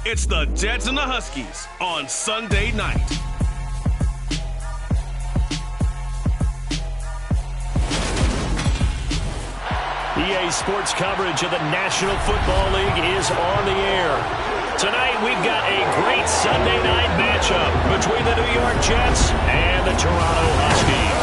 It's the Jets and the Huskies on Sunday night. EA Sports coverage of the National Football League is on the air. Tonight we've got a great Sunday night matchup between the New York Jets and the Toronto Huskies.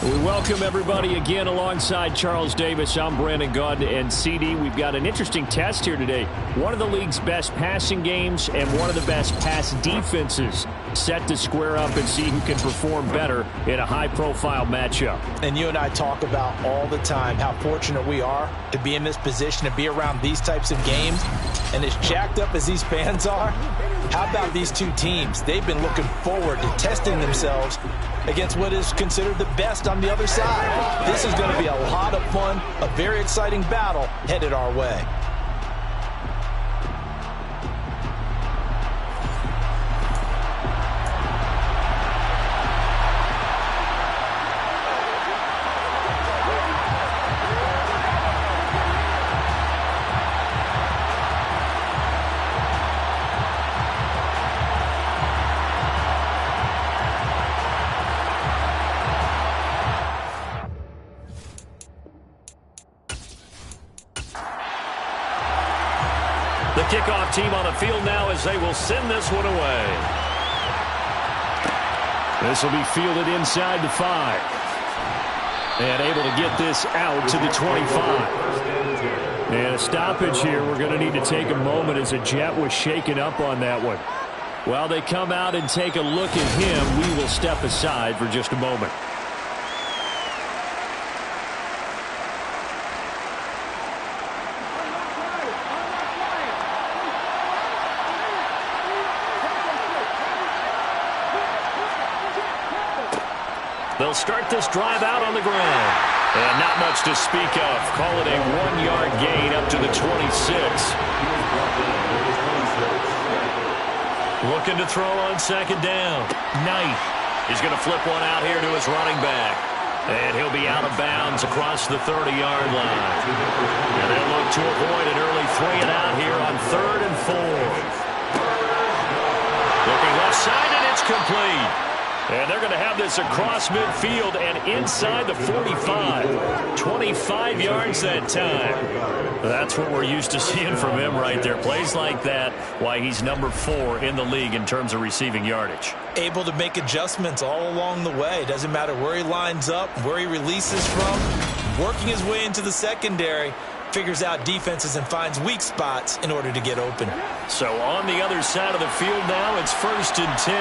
We welcome everybody again alongside Charles Davis. I'm Brandon Gaudin and CD. We've got an interesting test here today. One of the league's best passing games and one of the best pass defenses set to square up and see who can perform better in a high-profile matchup. And you and I talk about all the time how fortunate we are to be in this position, to be around these types of games. And as jacked up as these fans are, how about these two teams? They've been looking forward to testing themselves against what is considered the best on the other side. This is going to be a lot of fun, a very exciting battle headed our way. The kickoff team on the field now as they will send this one away. This will be fielded inside the 5. And able to get this out to the 25. And a stoppage here. We're going to need to take a moment as a Jet was shaken up on that one. While they come out and take a look at him, we will step aside for just a moment. They'll start this drive out on the ground. And not much to speak of. Call it a 1-yard gain up to the 26. Looking to throw on second down. Knight. He's going to flip one out here to his running back. And he'll be out of bounds across the 30-yard line. And they'll look to avoid an early 3-and-out here on 3rd and 4. Looking left side, and it's complete. And they're going to have this across midfield and inside the 45. 25 yards that time. That's what we're used to seeing from him right there. Plays like that, why he's number 4 in the league in terms of receiving yardage. Able to make adjustments all along the way. Doesn't matter where he lines up, where he releases from. Working his way into the secondary. Figures out defenses and finds weak spots in order to get open. So on the other side of the field now, it's 1st and 10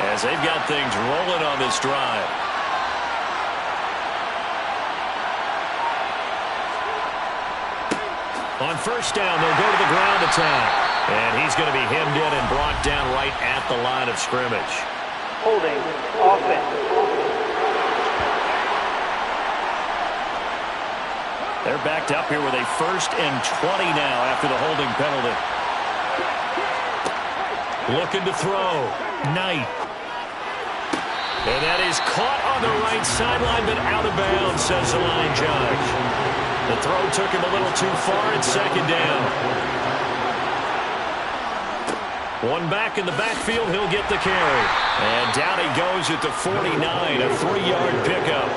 as they've got things rolling on this drive. On 1st down, they'll go to the ground attack. And he's going to be hemmed in and brought down right at the line of scrimmage. Holding offense. They're backed up here with a 1st and 20 now after the holding penalty. Looking to throw. Knight. And that is caught on the right sideline, but out of bounds, says the line judge. The throw took him a little too far at 2nd down. One back in the backfield, he'll get the carry. And down he goes at the 49, a 3-yard pickup.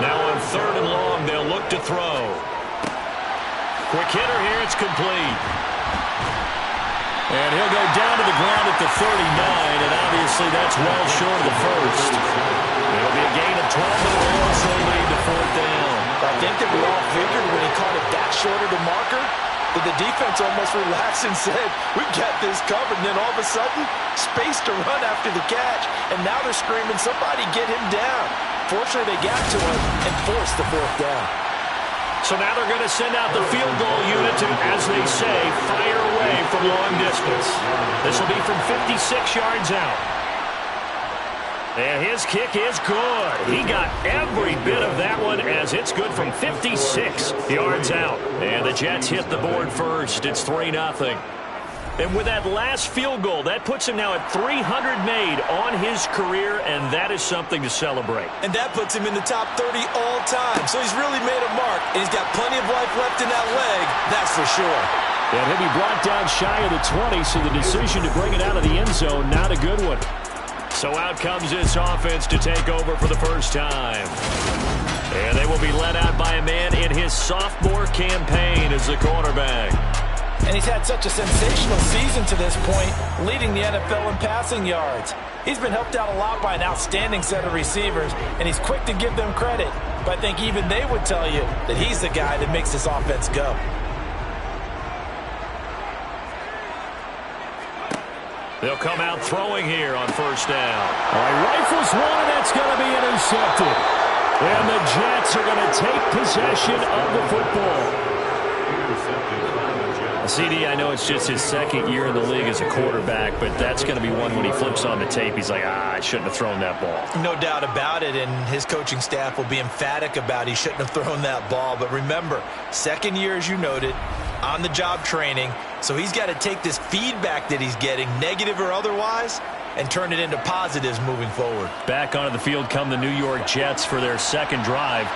Now on 3rd and long, they'll look to throw. Quick hitter here, it's complete. And he'll go down to the ground at the 39, and obviously that's well short of the 1st. It'll be a gain of 12, but it will also lead to 4th down. I think that we all figured when he caught it that short of the marker, that the defense almost relaxed and said, we've got this covered. And then all of a sudden, space to run after the catch. And now they're screaming, somebody get him down. Fortunately, they got to him and forced the 4th down. So now they're going to send out the field goal unit to, as they say, fire away from long distance. This will be from 56 yards out. And his kick is good. He got every bit of that one as it's good from 56 yards out. And the Jets hit the board first. It's 3-0. And with that last field goal, that puts him now at 300 made on his career, and that is something to celebrate. And that puts him in the top 30 all time. So he's really made a mark, and he's got plenty of life left in that leg, that's for sure. And he'll be brought down shy of the 20, so the decision to bring it out of the end zone, not a good one. So out comes this offense to take over for the first time. And they will be led out by a man in his sophomore campaign as the quarterback. And he's had such a sensational season to this point, leading the NFL in passing yards. He's been helped out a lot by an outstanding set of receivers, and he's quick to give them credit. But I think even they would tell you that he's the guy that makes this offense go. They'll come out throwing here on first down. All right, rifles one, and that's going to be intercepted. And the Jets are going to take possession of the football. CD, I know it's just his second year in the league as a quarterback, but that's going to be one when he flips on the tape. He's like, I shouldn't have thrown that ball. No doubt about it, and his coaching staff will be emphatic about he shouldn't have thrown that ball. But remember, second year, as you noted, on-the-job training, so he's got to take this feedback that he's getting, negative or otherwise, and turn it into positives moving forward. Back onto the field come the New York Jets for their second drive.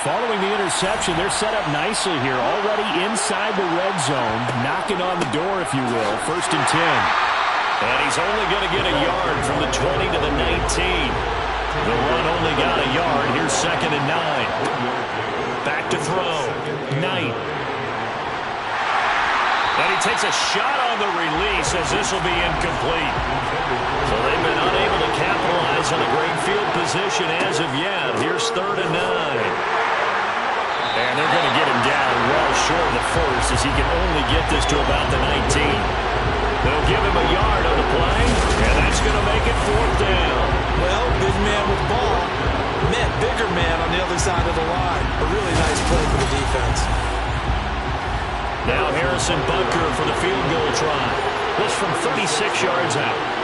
Following the interception, they're set up nicely here, already inside the red zone, knocking on the door, if you will, 1st and 10. And he's only going to get a yard from the 20 to the 19. The run only got a yard. Here's 2nd and 9. Back to throw. Knight. And he takes a shot on the release as this will be incomplete. So they've been unable to capitalize on a great field position as of yet. Here's 3rd and 9. And they're going to get him down well short of the first as he can only get this to about the 19. They'll give him a yard on the play, and that's going to make it 4th down. Well, big man with ball meant bigger man on the other side of the line. A really nice play for the defense. Now Harrison Bunker for the field goal try. This from 36 yards out.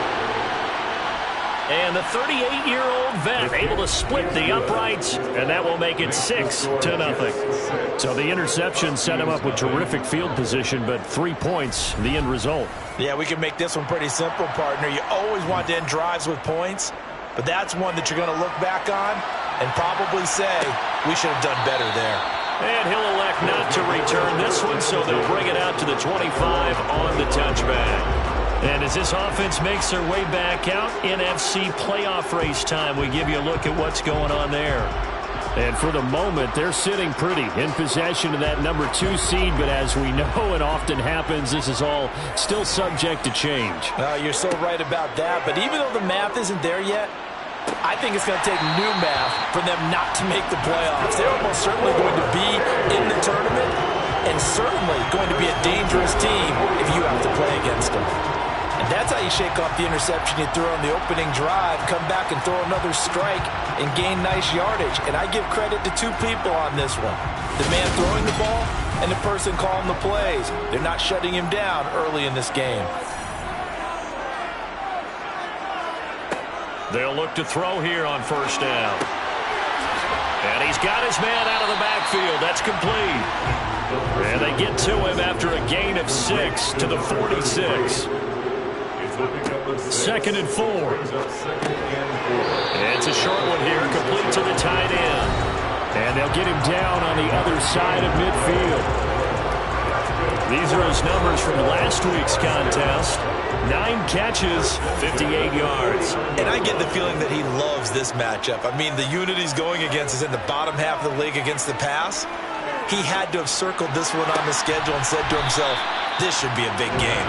And the 38-year-old vet able to split the uprights, and that will make it 6-0. So the interception set him up with terrific field position, but 3 points, the end result. Yeah, we can make this one pretty simple, partner. You always want to end drives with points, but that's one that you're going to look back on and probably say, we should have done better there. And he'll elect not to return this one, so they'll bring it out to the 25 on the touchback. And as this offense makes their way back out, NFC playoff race time, we give you a look at what's going on there. And for the moment, they're sitting pretty in possession of that number 2 seed, but as we know it often happens, this is all still subject to change. You're so right about that, but even though the math isn't there yet, I think it's going to take new math for them not to make the playoffs. They're almost certainly going to be in the tournament and certainly going to be a dangerous team if you have to play against them. And that's how you shake off the interception you threw on the opening drive, come back and throw another strike and gain nice yardage. And I give credit to 2 people on this one. The man throwing the ball and the person calling the plays. They're not shutting him down early in this game. They'll look to throw here on first down. And he's got his man out of the backfield. That's complete. And they get to him after a gain of 6 to the 46. 2nd and 4. It's a short one here, complete to the tight end. And they'll get him down on the other side of midfield. These are his numbers from last week's contest. 9 catches, 58 yards. And I get the feeling that he loves this matchup. I mean, the unit he's going against is in the bottom half of the league against the pass. He had to have circled this one on the schedule and said to himself, this should be a big game.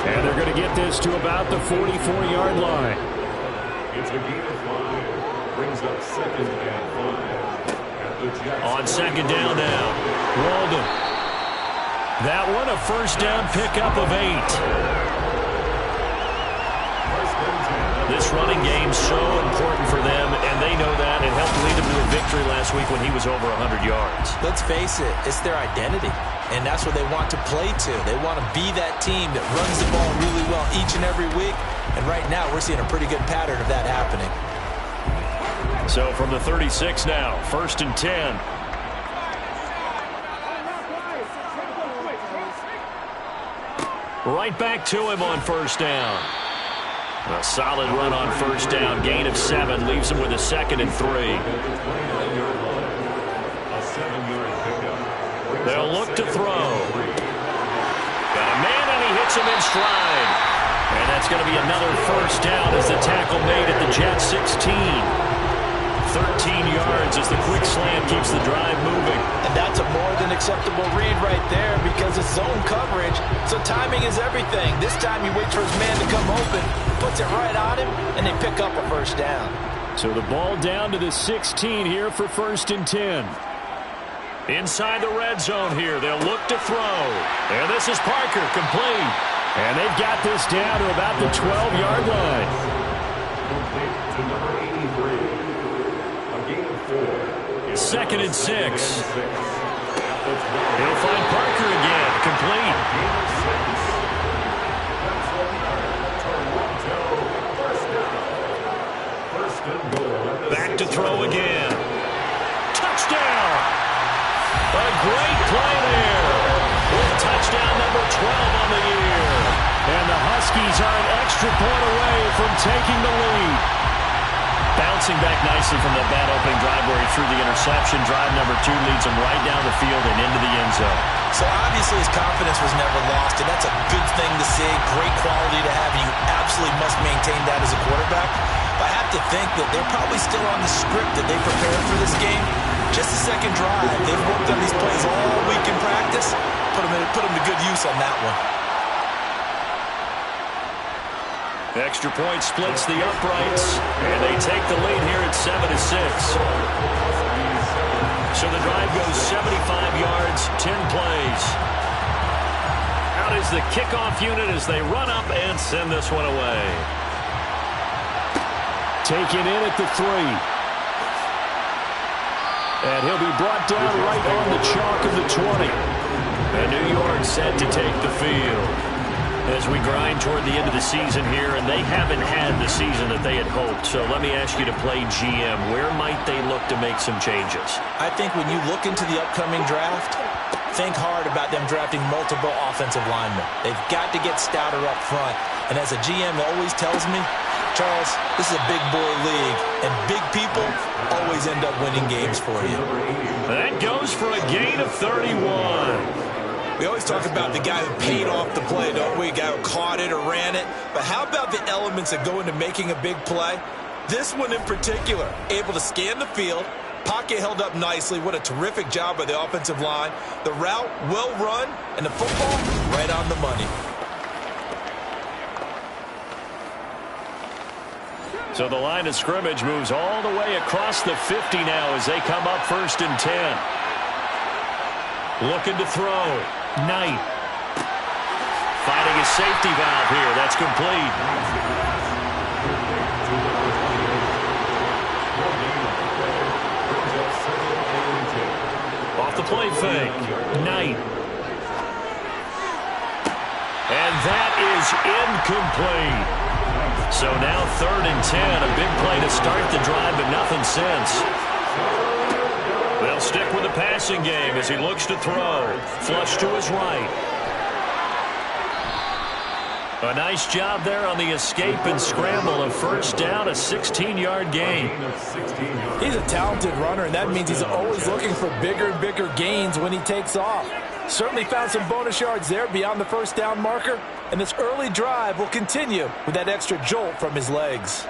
And they're going to get this to about the 44-yard line. It's a gain of 5. Brings up 2nd and 5. On 2nd down now, Walden. That one a first down pickup of 8. This running game's so important for them, and they know that. It helped lead them to a victory last week when he was over 100 yards. Let's face it, it's their identity, and that's what they want to play to. They want to be that team that runs the ball really well each and every week, and right now we're seeing a pretty good pattern of that happening. So from the 36 now, 1st and 10. Right back to him on first down. A solid run on first down. Gain of 7 leaves him with a 2nd and 3. They'll look to throw. Got a man, and he hits him in stride. And that's going to be another first down as the tackle made at the Jet 16. 13 yards as the quick slant keeps the drive moving. And that's a more than acceptable read right there because it's zone coverage, so timing is everything. This time he waits for his man to come open, puts it right on him, and they pick up a first down. So the ball down to the 16 here for 1st and 10. Inside the red zone here, they'll look to throw. And this is Parker, complete. And they've got this down to about the 12-yard line. Complete to number 83. 2nd and 6. He'll find Parker again. Complete. Back to throw again. Touchdown. A great play there. With touchdown number 12 on the year. And the Huskies are an extra point away from taking the lead. Bouncing back nicely from that bad opening drive where he threw the interception. Drive number 2 leads him right down the field and into the end zone. So obviously his confidence was never lost, and that's a good thing to see. Great quality to have, and you absolutely must maintain that as a quarterback. But I have to think that they're probably still on the script that they prepared for this game. Just the second drive. They've worked on these plays all week in practice. Put them to good use on that one. Extra point splits the uprights, and they take the lead here at 7-6. So the drive goes 75 yards, 10 plays. Out is the kickoff unit as they run up and send this one away. Taken in at the 3. And he'll be brought down right on the chalk of the 20. And New York set to take the field. As we grind toward the end of the season here, and they haven't had the season that they had hoped. So let me ask you to play GM. Where might they look to make some changes? I think when you look into the upcoming draft, think hard about them drafting multiple offensive linemen. They've got to get stouter up front. And as a GM always tells me, Charles, this is a big boy league, and big people always end up winning games for you. That goes for a gain of 31. We always talk about the guy who paid off the play, don't we? A guy who caught it or ran it. But how about the elements that go into making a big play? This one in particular, able to scan the field, pocket held up nicely. What a terrific job by the offensive line. The route, well run, and the football, right on the money. So the line of scrimmage moves all the way across the 50 now as they come up 1st and 10. Looking to throw. Knight. Finding a safety valve here. That's complete. Off the play fake. Knight. And that is incomplete. So now 3rd and 10. A big play to start the drive, but nothing since. They'll stick with the passing game as he looks to throw. Flush to his right. A nice job there on the escape and scramble. A first down, a 16-yard gain. He's a talented runner, and that means he's always looking for bigger and bigger gains when he takes off. Certainly found some bonus yards there beyond the first down marker, and this early drive will continue with that extra jolt from his legs.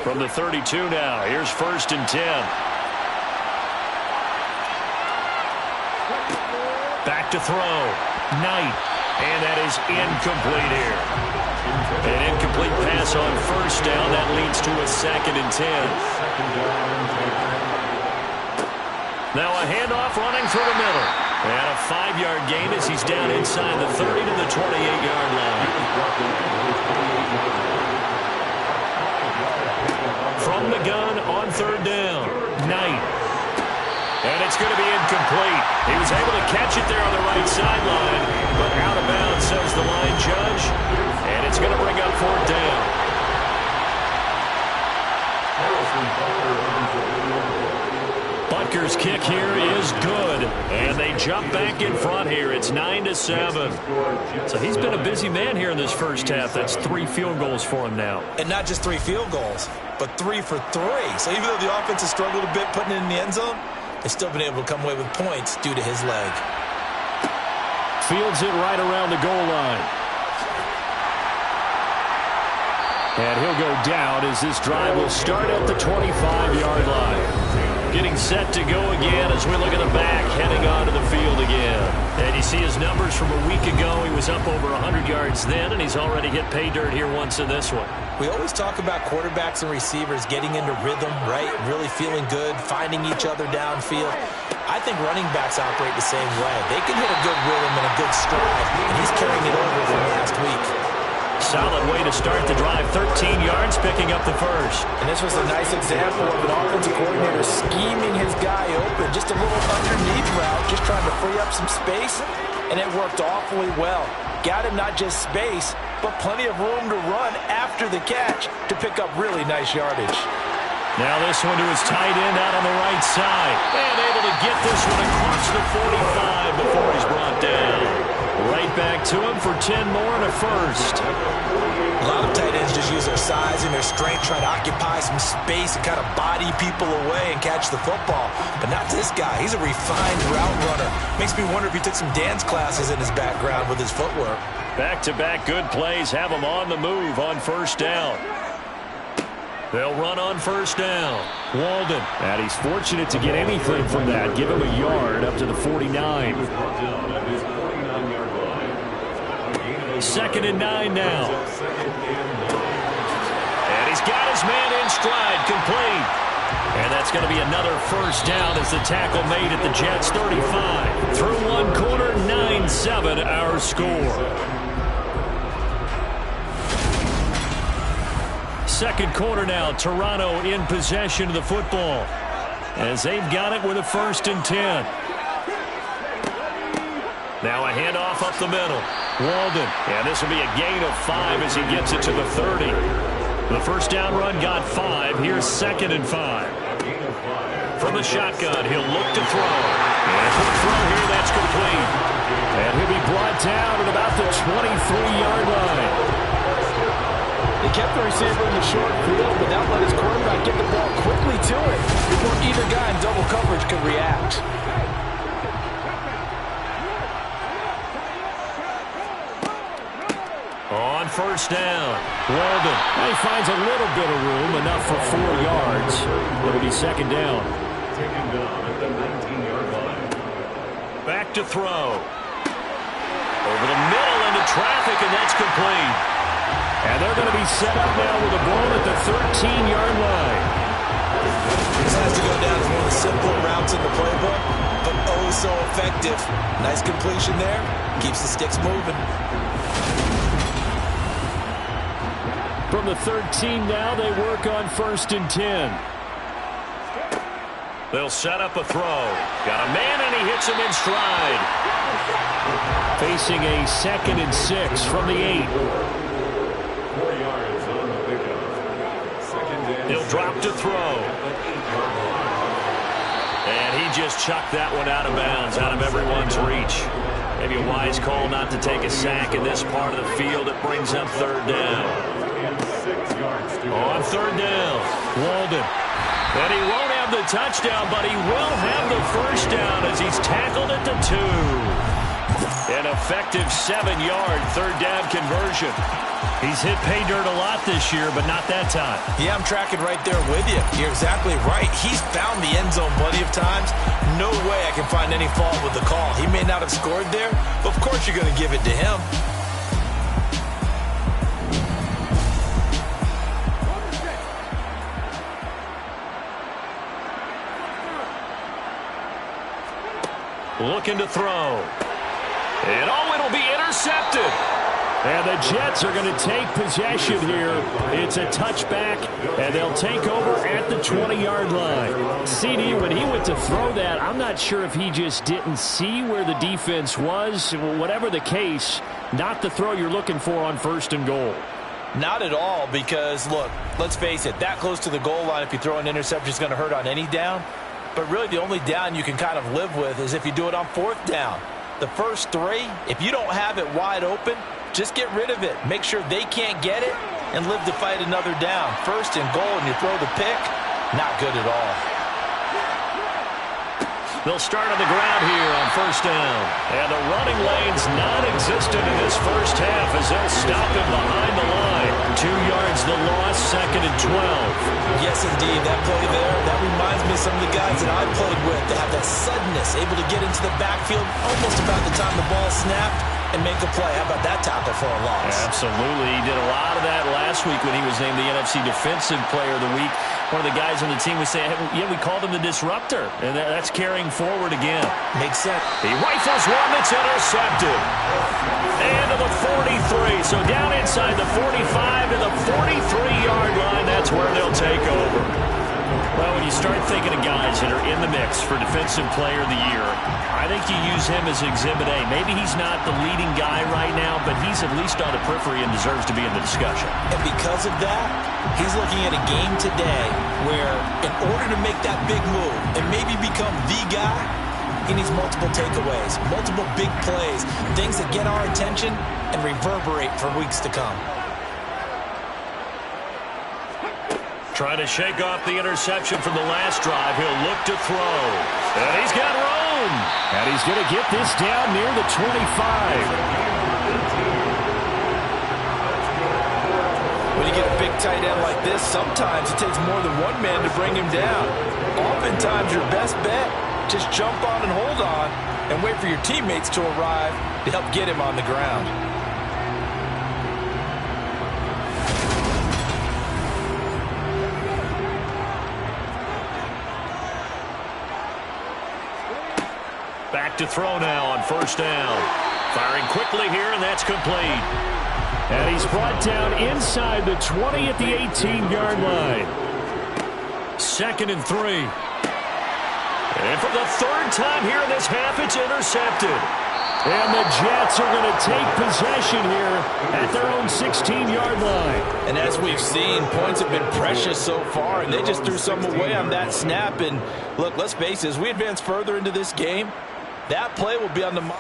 From the 32 now, here's 1st and 10. Back to throw. Knight. And that is incomplete here. An incomplete pass on first down. That leads to a 2nd and 10. Now a handoff running through the middle. And a 5-yard gain as he's down inside the 30 to the 28-yard line. From the gun on 3rd down. Knight. And it's going to be incomplete. He was able to catch it there on the right sideline, but out of bounds, says the line judge. And it's going to bring up 4th down. Butker's kick here is good. And they jump back in front here. It's 9-7. So he's been a busy man here in this first half. That's 3 field goals for him now. And not just 3 field goals, but 3 for 3. So even though the offense has struggled a bit putting it in the end zone, they've still been able to come away with points due to his leg. Fields it right around the goal line. And he'll go down as this drive will start at the 25-yard line. Getting set to go again as we look at the back, heading onto the field again. And you see his numbers from a week ago. He was up over 100 yards then, and he's already hit pay dirt here once in this one. We always talk about quarterbacks and receivers getting into rhythm, right? Really feeling good, finding each other downfield. I think running backs operate the same way. They can hit a good rhythm and a good stride, and he's carrying it over from last week. Solid way to start the drive. 13 yards, picking up the first. And this was a nice example of an offensive coordinator scheming his guy open. Just a little underneath route, just trying to free up some space, and it worked awfully well. Got him not just space, but plenty of room to run after the catch to pick up really nice yardage. Now this one to his tight end out on the right side. And able to get this one across the 45 before he's brought down. Right back to him for 10 more and a first. A lot of tight ends just use their size and their strength, trying to occupy some space and kind of body people away and catch the football. But not this guy. He's a refined route runner. Makes me wonder if he took some dance classes in his background with his footwork. Back-to-back good plays have him on the move on first down. They'll run on first down. Walden. And he's fortunate to get anything from that. Give him a yard up to the 49. 2nd and 9 now. And he's got his man in stride, complete. And that's going to be another first down as the tackle made at the Jets' 35. Through one quarter, 9-7 our score. Second quarter now, Toronto in possession of the football as they've got it with a 1st and 10. Now a handoff up the middle. Walden, and this will be a gain of 5 as he gets it to the 30. The first down run got 5. Here's 2nd and 5. From the shotgun, he'll look to throw. And a quick throw here, that's complete. And he'll be brought down at about the 23-yard line. He kept the receiver in the short field, but that let his quarterback get the ball quickly to it before either guy in double coverage could react. On first down, Walden. He finds a little bit of room, enough for 4 yards. It'll be 2nd down. Taken down at the 19-yard line. Back to throw. Over the middle into traffic, and that's complete. And they're going to be set up now with a ball at the 13-yard line. This has to go down as one of the simpler routes in the playbook, but oh so effective. Nice completion there. Keeps the sticks moving. From the 13 now, they work on 1st and 10. They'll set up a throw. Got a man, and he hits him in stride. Facing a 2nd and 6 from the 8. 4 yards on the pickup. 2nd and He'll drop to throw. And he just chucked that one out of bounds, out of everyone's reach. Maybe a wise call not to take a sack in this part of the field. It brings up 3rd down. And 6 yards to go. On 3rd down, Walden. And he won't have the touchdown, but he will have the first down as he's tackled at the 2. An effective 7-yard 3rd down conversion. He's hit pay dirt a lot this year, but not that time. Yeah, I'm tracking right there with you. You're exactly right. He's found the end zone plenty of times. No way I can find any fault with the call. He may not have scored there, but of course you're going to give it to him. Looking to throw. And it'll be intercepted. And the Jets are going to take possession here. It's a touchback, and they'll take over at the 20-yard line. CD, when he went to throw that, I'm not sure if he just didn't see where the defense was. Whatever the case, not the throw you're looking for on 1st and goal. Not at all, because, look, let's face it, that close to the goal line, if you throw an interception, is going to hurt on any down. But really the only down you can kind of live with is if you do it on 4th down. The first 3, if you don't have it wide open, just get rid of it. Make sure they can't get it and live to fight another down. 1st and goal and you throw the pick, not good at all. They'll start on the ground here on 1st down. And the running lane's non-existent in this first half as they'll stop him behind the line. 2 yards the loss, 2nd and 12. Yes, indeed. That play there, that reminds me of some of the guys that I played with that have that suddenness, able to get into the backfield almost about the time the ball snapped and make a play. How about that tackle for a loss? Absolutely. He did a lot of that last week when he was named the NFC Defensive Player of the Week. One of the guys on the team was saying, yeah, we called him the disruptor. And that's carrying forward again. Makes sense. He rifles one that's intercepted. And to the 43. So down inside the 45 to the 43-yard line. That's where they'll take over. Well, when you start thinking of guys that are in the mix for Defensive Player of the Year, I think you use him as Exhibit A. Maybe he's not the leading guy right now, but he's at least on the periphery and deserves to be in the discussion. And because of that, he's looking at a game today where in order to make that big move and maybe become the guy, he needs multiple takeaways, multiple big plays, things that get our attention and reverberate for weeks to come. Trying to shake off the interception from the last drive. He'll look to throw. And he's got room. And he's going to get this down near the 25. When you get a big tight end like this, sometimes it takes more than one man to bring him down. Oftentimes your best bet, just jump on and hold on and wait for your teammates to arrive to help get him on the ground. Back to throw now on 1st down. Firing quickly here, and that's complete. And he's brought down inside the 20 at the 18-yard line. 2nd and 3. And for the 3rd time here in this half, it's intercepted. And the Jets are going to take possession here at their own 16-yard line. And as we've seen, points have been precious so far, and they just threw some away on that snap. And look, let's face it, as we advance further into this game, that play will be on the mind.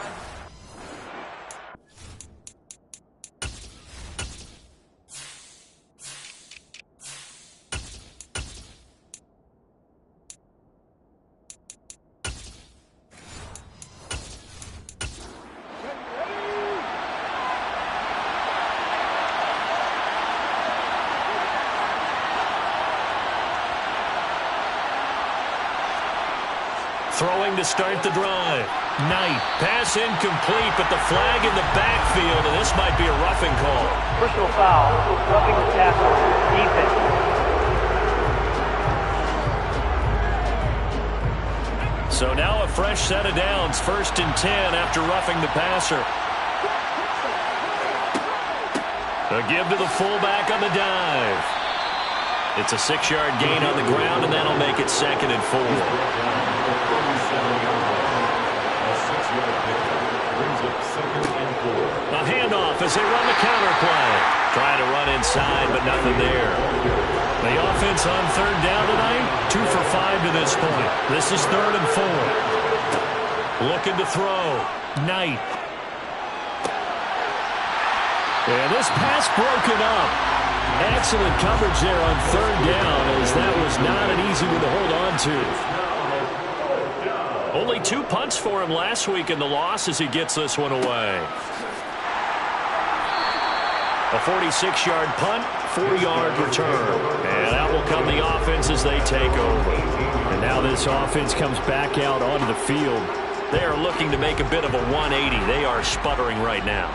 Throwing to start the drive. Knight. Pass incomplete, but the flag in the backfield, and this might be a roughing call. Personal foul. Roughing the tackle. Defense. So now a fresh set of downs. 1st and 10 after roughing the passer. A give to the fullback on the dive. It's a 6-yard gain on the ground, and that'll make it 2nd and 4. A handoff as they run the counter play. Trying to run inside, but nothing there. The offense on 3rd down tonight, 2 for 5 to this point. This is 3rd and 4. Looking to throw. Knight. And this pass broken up. Excellent coverage there on 3rd down, as that was not an easy one to hold on to. Only 2 punts for him last week in the loss as he gets this one away. A 46-yard punt, 4-yard return. And that will come the offense as they take over. And now this offense comes back out onto the field. They are looking to make a bit of a 180. They are sputtering right now.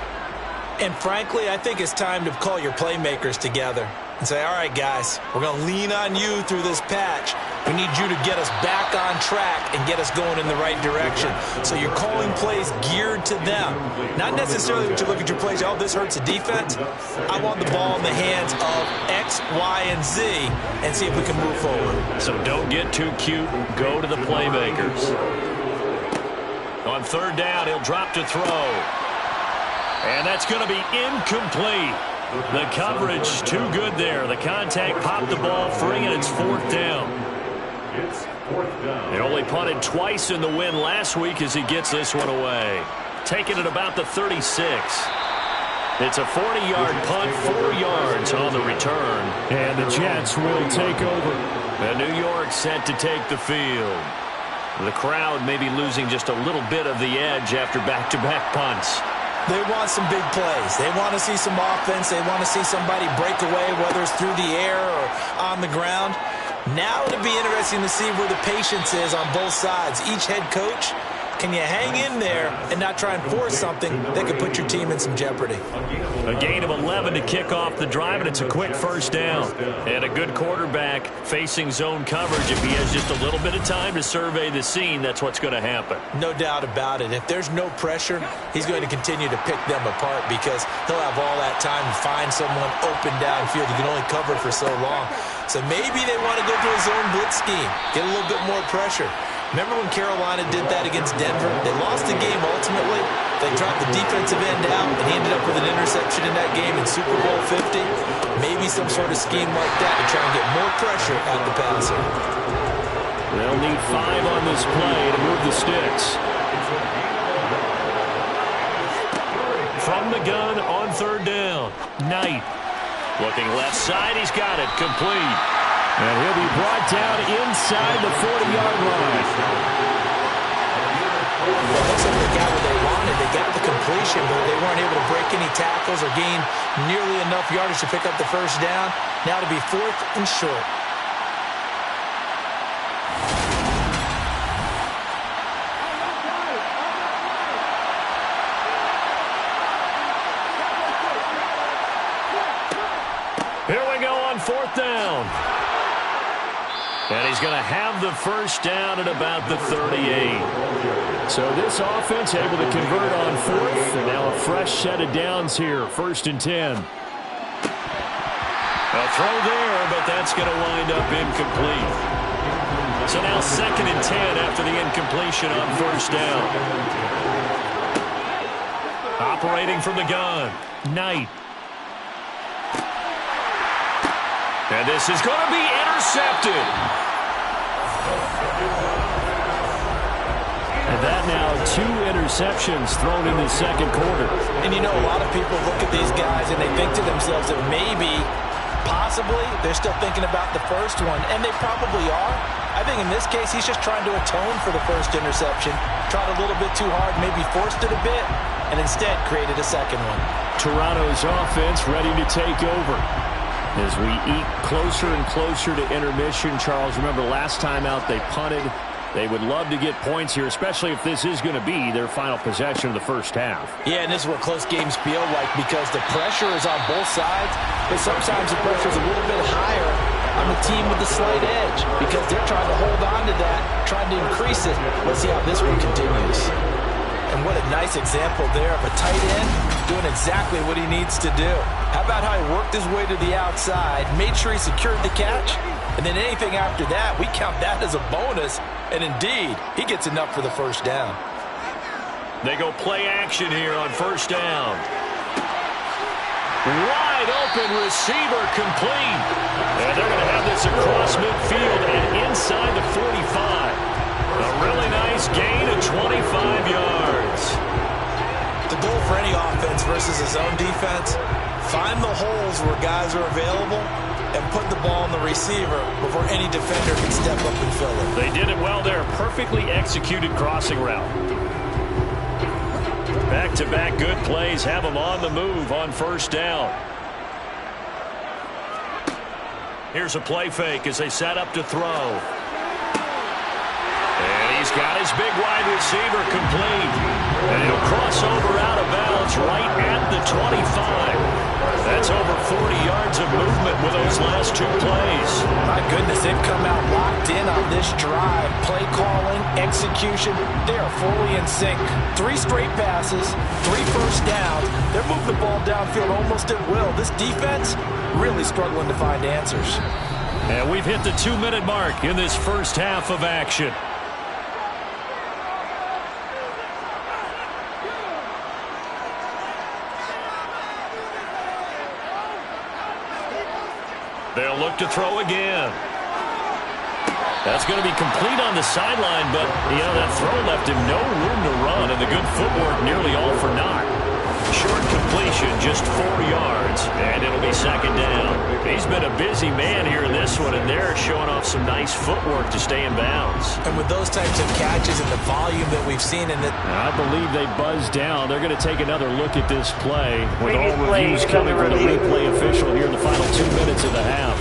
And frankly, I think it's time to call your playmakers together and say, all right, guys, we're going to lean on you through this patch. We need you to get us back on track and get us going in the right direction. So you're calling plays geared to them. Not necessarily that you look at your plays, oh, this hurts the defense. I want the ball in the hands of X, Y, and Z and see if we can move forward. So don't get too cute. Go to the playmakers. On 3rd down, he'll drop to throw. And that's going to be incomplete. The coverage too good there. The contact popped the ball free, and it's 4th down. 4th down. It only punted twice in the win last week as he gets this one away. Taking it about the 36. It's a 40-yard punt, 4 yards on the return. And the Jets will take over. And New York set to take the field. The crowd may be losing just a little bit of the edge after back-to-back punts. They want some big plays. They want to see some offense. They want to see somebody break away, whether it's through the air or on the ground. Now it'll be interesting to see where the patience is on both sides. Each head coach, can you hang in there and not try and force something that could put your team in some jeopardy? A gain of 11 to kick off the drive, and it's a quick first down. And a good quarterback facing zone coverage. If he has just a little bit of time to survey the scene, that's what's going to happen. No doubt about it. If there's no pressure, he's going to continue to pick them apart because he'll have all that time to find someone open downfield. You can only cover for so long. So maybe they want to go to a zone blitz scheme, get a little bit more pressure. Remember when Carolina did that against Denver? They lost the game ultimately. They dropped the defensive end out, and he ended up with an interception in that game in Super Bowl 50. Maybe some sort of scheme like that to try and get more pressure at the passer. They'll need 5 on this play to move the sticks. From the gun on 3rd down, Knight. Looking left side, he's got it, complete. And he'll be brought down inside the 40-yard line. Well, it looks like they got what they wanted. They got the completion, but they weren't able to break any tackles or gain nearly enough yardage to pick up the first down. Now to be 4th and short. Here we go on 4th down. And he's going to have the first down at about the 38. So this offense able to convert on 4th. And now a fresh set of downs here. 1st and 10. A throw there, but that's going to wind up incomplete. So now 2nd and 10 after the incompletion on 1st down. Operating from the gun, Knight. And this is going to be intercepted. And that now 2 interceptions thrown in the 2nd quarter. And you know, a lot of people look at these guys and they think to themselves that maybe, possibly, they're still thinking about the first one, and they probably are. I think in this case, he's just trying to atone for the first interception, tried a little bit too hard, maybe forced it a bit, and instead created a second one. Toronto's offense ready to take over. As we eat closer and closer to intermission, Charles, remember last time out they punted. They would love to get points here, especially if this is going to be their final possession of the first half. Yeah, and this is what close games feel like because the pressure is on both sides, but sometimes the pressure is a little bit higher on the team with the slight edge because they're trying to hold on to that, trying to increase it. Let's see how this one continues. And what a nice example there of a tight end doing exactly what he needs to do. How about how he worked his way to the outside, made sure he secured the catch, and then anything after that, we count that as a bonus. And indeed, he gets enough for the first down. They go play action here on 1st down. Wide open receiver complete. And they're going to have this across midfield and inside the 45. A really nice gain of 25 yards. The goal for any offense versus a zone defense, find the holes where guys are available and put the ball on the receiver before any defender can step up and fill it. They did it well there. Perfectly executed crossing route. Back-to-back good plays have them on the move on 1st down. Here's a play fake as they set up to throw. And he's got his big wide receiver complete. And he'll cross over out of bounds right at the 25. That's over 40 yards of movement with those last 2 plays. My goodness, they've come out locked in on this drive. Play calling, execution, they are fully in sync. 3 straight passes, 3 first downs. They're moving the ball downfield almost at will. This defense really struggling to find answers. And we've hit the 2-minute mark in this first half of action. They'll look to throw again. That's going to be complete on the sideline, but, that throw left him no room to run, and the good footwork nearly all for naught. Short completion, just 4 yards, and it'll be second down. He's been a busy man here in this one, and they're showing off some nice footwork to stay in bounds. And with those types of catches and the volume that we've seen in it, I believe they buzzed down. They're going to take another look at this play with Previous all reviews play, coming from the review. replay official here in the final 2 minutes of the half.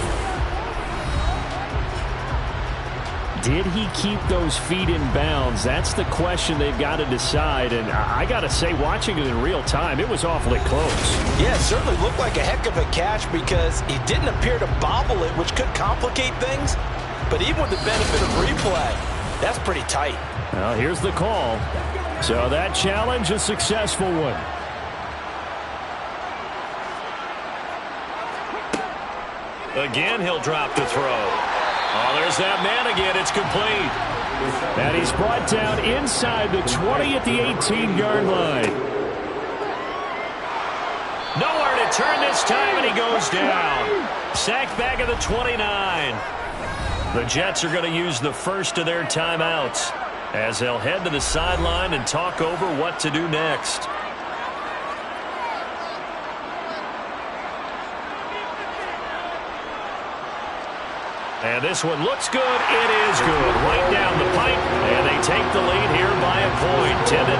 Did he keep those feet in bounds? That's the question they've got to decide. And I got to say, watching it in real time, it was awfully close. yeah, it certainly looked like a heck of a catch because he didn't appear to bobble it, which could complicate things. But even with the benefit of replay, that's pretty tight. Well, here's the call. So that challenge, a successful one. Again, he'll drop to throw. Oh, there's that man again. It's complete. And he's brought down inside the 20 at the 18-yard line. Nowhere to turn this time, and he goes down. Sacked back at the 29. The Jets are going to use the first of their timeouts as they'll head to the sideline and talk over what to do next. And this one looks good. It is good. Right down the pipe. And they take the lead here by a point, 10-9.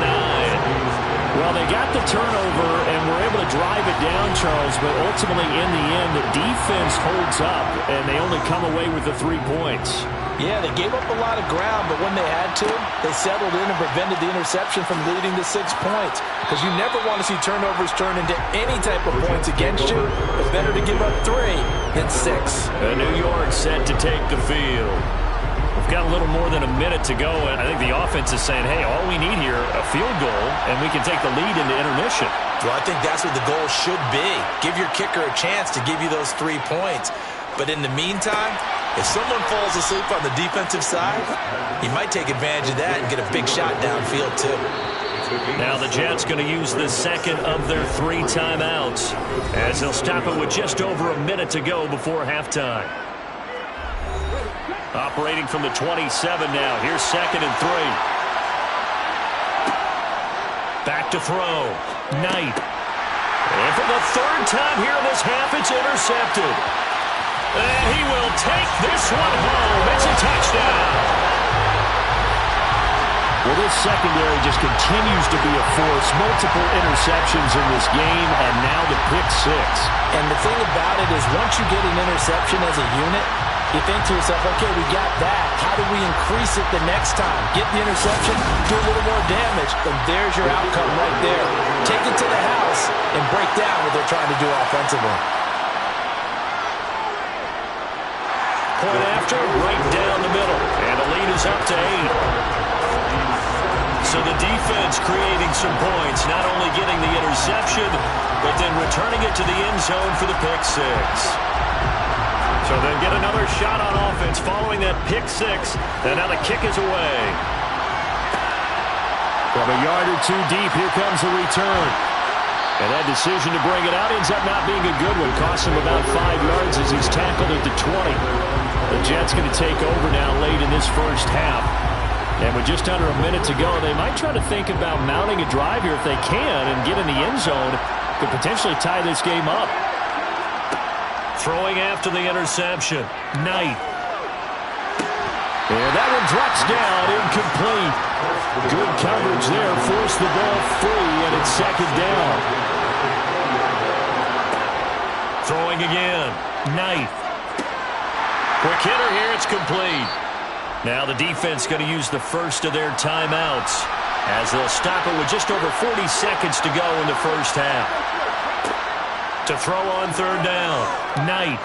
Well, they got the turnover and were able to drive it down, Charles, but ultimately in the end, the defense holds up, and they only come away with the 3 points. Yeah, they gave up a lot of ground, but when they had to, they settled in and prevented the interception from leading to 6 points. Because you never want to see turnovers turn into any type of points against you. It's better to give up 3 than 6. New York set to take the field. We've got a little more than a minute to go, and I think the offense is saying, hey, all we need here, a field goal, and we can take the lead into intermission. Well, I think that's what the goal should be. Give your kicker a chance to give you those 3 points. But in the meantime, if someone falls asleep on the defensive side, you might take advantage of that and get a big shot downfield too. Now the Jets going to use the second of their 3 timeouts as they'll stop it with just over a minute to go before halftime. Operating from the 27 now. Here's 2nd and 3. Back to throw. Knight. And for the 3rd time here in this half, it's intercepted. And he will take this one home. It's a touchdown. Well, this secondary just continues to be a force. Multiple interceptions in this game, and now the pick 6. And the thing about it is once you get an interception as a unit, you think to yourself, okay, we got that. How do we increase it the next time? Get the interception, do a little more damage, and there's your outcome right there. Take it to the house and break down what they're trying to do offensively. Point after, right down the middle. And the lead is up to 8. So the defense creating some points, not only getting the interception, but then returning it to the end zone for the pick 6. So they'll get another shot on offense following that pick 6. And now the kick is away. From a yard or 2 deep, here comes the return. And that decision to bring it out ends up not being a good one. Costs him about 5 yards as he's tackled at the 20. The Jets going to take over now late in this first half. And with just under a minute to go, they might try to think about mounting a drive here if they can and get in the end zone. Could potentially tie this game up. Throwing after the interception. Knight. And that one drops down, incomplete. Good coverage there, forced the ball free, and it's 2nd down. Throwing again. Knight. Quick hitter here, it's complete. Now the defense going to use the first of their timeouts as they'll stop it with just over 40 seconds to go in the first half. To throw on 3rd down. Knight.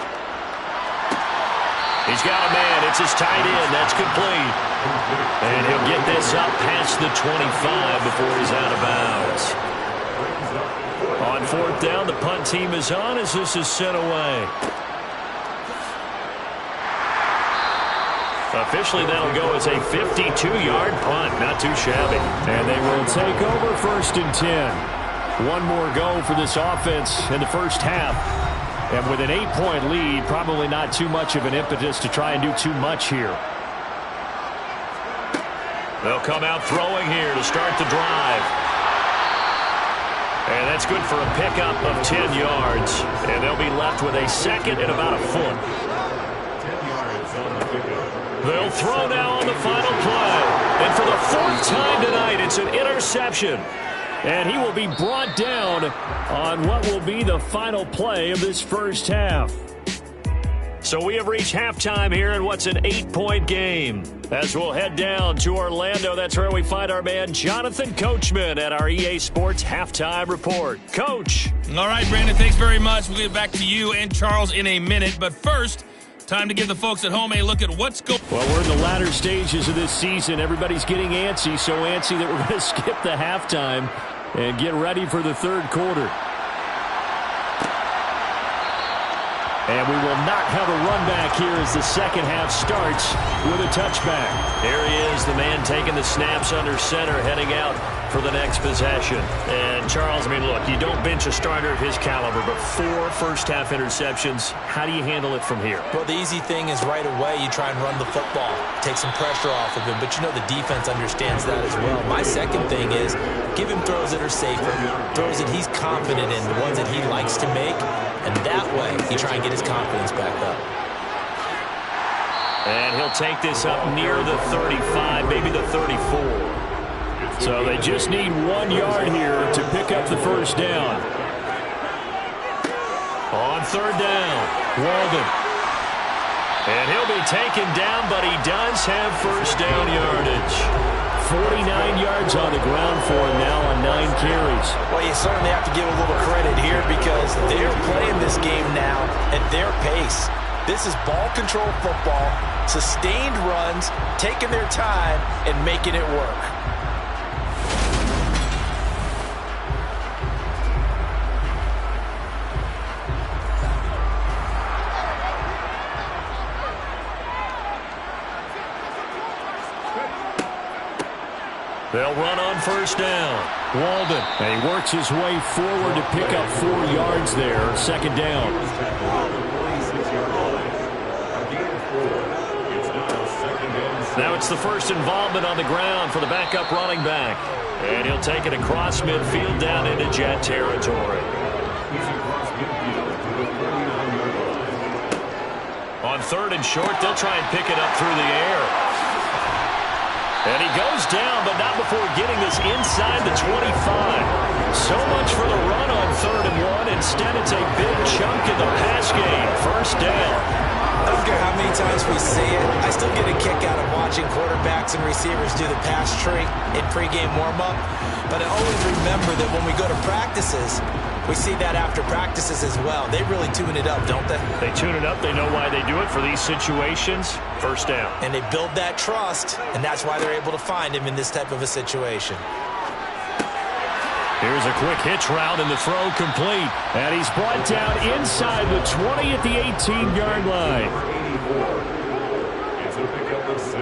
He's got a man. It's his tight end. That's complete. And he'll get this up past the 25 before he's out of bounds. On 4th down, the punt team is on as this is sent away. Officially, that'll go as a 52-yard punt. Not too shabby. And they will take over 1st and 10. One more go for this offense in the first half. And with an 8-point lead, probably not too much of an impetus to try and do too much here. They'll come out throwing here to start the drive. And that's good for a pickup of 10 yards. And they'll be left with a second and about a foot. 10 yards on the pickup. They'll throw now on the final play. And for the fourth time tonight, it's an interception. And he will be brought down on what will be the final play of this first half. So we have reached halftime here in what's an 8-point game. As we'll head down to Orlando, that's where we find our man Jonathan Coachman at our EA Sports Halftime Report. Coach. All right, Brandon, thanks very much. We'll get back to you and Charles in a minute. But first, time to give the folks at home a look at what's going on. Well, we're in the latter stages of this season. Everybody's getting antsy, so antsy that we're going to skip the halftime and get ready for the third quarter. And we will not have a run back here as the second half starts with a touchback. Here he is, the man taking the snaps under center, heading out for the next possession. And Charles, I mean, look, you don't bench a starter of his caliber, but 4 first-half interceptions. How do you handle it from here? Well, the easy thing is right away you try and run the football, take some pressure off of him, but you know the defense understands that as well. My second thing is give him throws that are safer, throws that he's confident in, the ones that he likes to make, and that way you try and get his confidence back up. And he'll take this up near the 35, maybe the 34. So they just need 1 yard here to pick up the first down. On third down, Walden. And he'll be taken down, but he does have first down yardage. 49 yards on the ground for him now on 9 carries. Well, you certainly have to give a little credit here because they're playing this game now at their pace. This is ball control football, sustained runs, taking their time, and making it work. They'll run on first down. Walden. And he works his way forward to pick up 4 yards there. Second down. Now it's the first involvement on the ground for the backup running back. And he'll take it across midfield down into Jet territory. On third and short, they'll try and pick it up through the air. And he goes down, but not before getting this inside the 25. So much for the run on 3rd and 1. Instead, it's a big chunk in the pass game. First down. I don't care how many times we see it. I still get a kick out of watching quarterbacks and receivers do the pass tree in pregame warm-up. But I always remember that when we go to practices, we see that after practices as well. They really tune it up, don't they? They tune it up. They know why they do it for these situations. First down. And they build that trust, and that's why they're able to find him in this type of a situation. Here's a quick hitch route, and the throw complete. And he's brought down inside the 20 at the 18-yard line. It's a pickup of 6.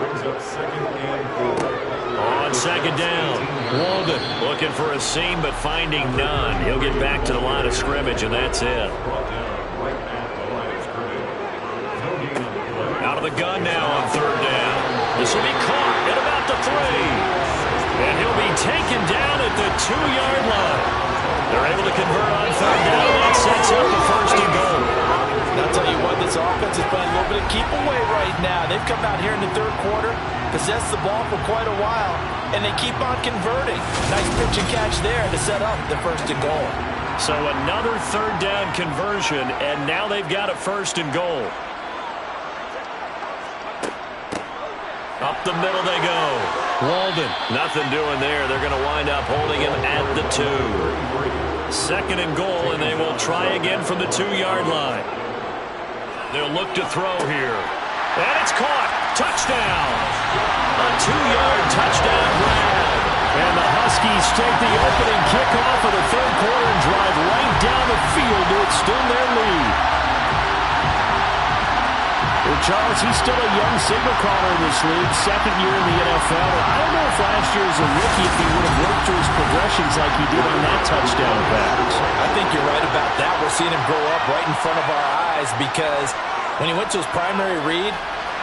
Brings up second and 4. On second down, Walden looking for a seam but finding none. He'll get back to the line of scrimmage, and that's it. Out of the gun now on third down. This will be caught at about the 3. And he'll be taken down at the 2-yard line. They're able to convert on third down. That sets up the first and goal. And I'll tell you what, this offense is playing a little bit of keep away right now. They've come out here in the third quarter, possessed the ball for quite a while, and they keep on converting. Nice pitch and catch there to set up the first and goal. So another third down conversion, and now they've got a first and goal. Up the middle they go. Walden, nothing doing there. They're going to wind up holding him at the 2. Second and goal, and they will try again from the 2-yard line. They'll look to throw here. And it's caught. Touchdown. A 2-yard touchdown grab. And the Huskies take the opening kickoff of the third quarter and drive right down the field to extend their lead. Well, Charles, he's still a young signal caller in this league, second year in the NFL. I don't know if last year as a rookie if he would have worked through his progressions like he did on that touchdown pass. I think you're right about that. We're seeing him grow up right in front of our eyes because when he went to his primary read,